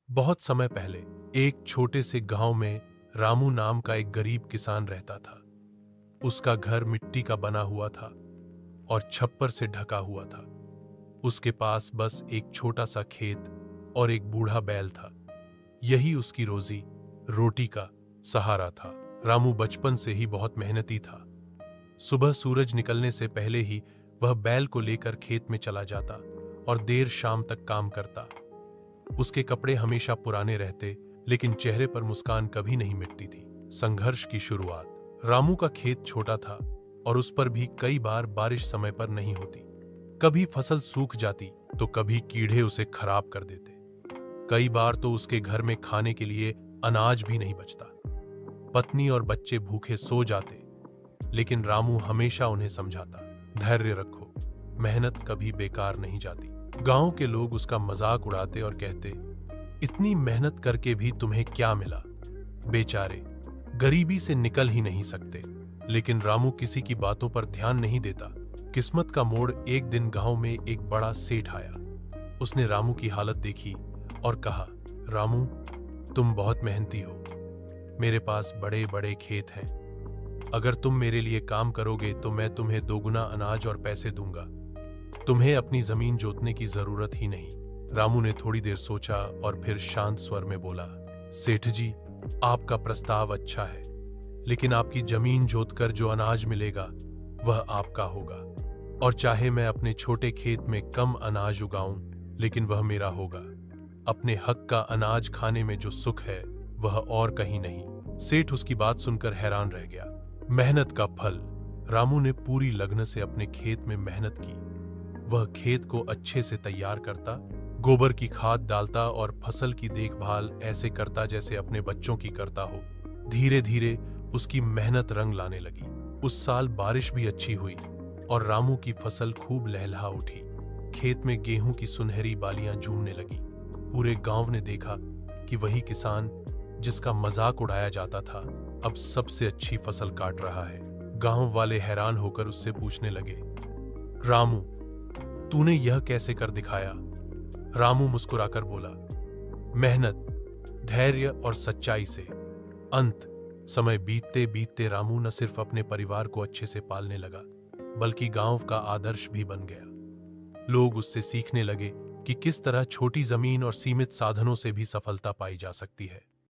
बहुत समय पहले एक छोटे से गांव में रामू नाम का एक गरीब किसान रहता था। उसका घर मिट्टी का बना हुआ था और छप्पर से ढका हुआ था। उसके पास बस एक छोटा सा खेत और एक बूढ़ा बैल था। यही उसकी रोजी रोटी का सहारा था। रामू बचपन से ही बहुत मेहनती था। सुबह सूरज निकलने से पहले ही वह बैल को लेकर खेत में चला जाता और देर शाम तक काम करता। उसके कपड़े हमेशा पुराने रहते, लेकिन चेहरे पर मुस्कान कभी नहीं मिटती थी। संघर्ष की शुरुआत। रामू का खेत छोटा था और उस पर भी कई बार बारिश समय पर नहीं होती। कभी फसल सूख जाती तो कभी कीड़े उसे खराब कर देते। कई बार तो उसके घर में खाने के लिए अनाज भी नहीं बचता। पत्नी और बच्चे भूखे सो जाते, लेकिन रामू हमेशा उन्हें समझाता, धैर्य रखो, मेहनत कभी बेकार नहीं जाती। गांव के लोग उसका मजाक उड़ाते और कहते, इतनी मेहनत करके भी तुम्हें क्या मिला, बेचारे गरीबी से निकल ही नहीं सकते। लेकिन रामू किसी की बातों पर ध्यान नहीं देता। किस्मत का मोड़। एक दिन गांव में एक बड़ा सेठ आया। उसने रामू की हालत देखी और कहा, रामू, तुम बहुत मेहनती हो। मेरे पास बड़े बड़े खेत हैं। अगर तुम मेरे लिए काम करोगे तो मैं तुम्हें दोगुना अनाज और पैसे दूंगा। तुम्हें अपनी जमीन जोतने की जरूरत ही नहीं। रामू ने थोड़ी देर सोचा और फिर शांत स्वर में बोला, सेठ जी, आपका प्रस्ताव अच्छा है, लेकिन आपकी जमीन जोतकर जो अनाज मिलेगा वह आपका होगा। और चाहे मैं अपने छोटे खेत में कम अनाज उगाऊं, लेकिन वह मेरा होगा। अपने हक का अनाज खाने में जो सुख है वह और कहीं नहीं। सेठ उसकी बात सुनकर हैरान रह गया। मेहनत का फल। रामू ने पूरी लगन से अपने खेत में मेहनत की। वह खेत को अच्छे से तैयार करता, गोबर की खाद डालता और फसल की देखभाल ऐसे करता जैसे अपने बच्चों की करता हो। धीरे धीरे उसकी मेहनत रंग लाने लगी। उस साल बारिश भी अच्छी हुई और रामू की फसल खूब लहलहा उठी। खेत में गेहूं की सुनहरी बालियां झूमने लगी। पूरे गांव ने देखा कि वही किसान जिसका मजाक उड़ाया जाता था अब सबसे अच्छी फसल काट रहा है। गांव वाले हैरान होकर उससे पूछने लगे, रामू, तूने यह कैसे कर दिखाया? रामू मुस्कुराकर बोला, मेहनत, धैर्य और सच्चाई से। अंत। समय बीतते बीतते रामू न सिर्फ अपने परिवार को अच्छे से पालने लगा, बल्कि गांव का आदर्श भी बन गया। लोग उससे सीखने लगे कि किस तरह छोटी जमीन और सीमित साधनों से भी सफलता पाई जा सकती है।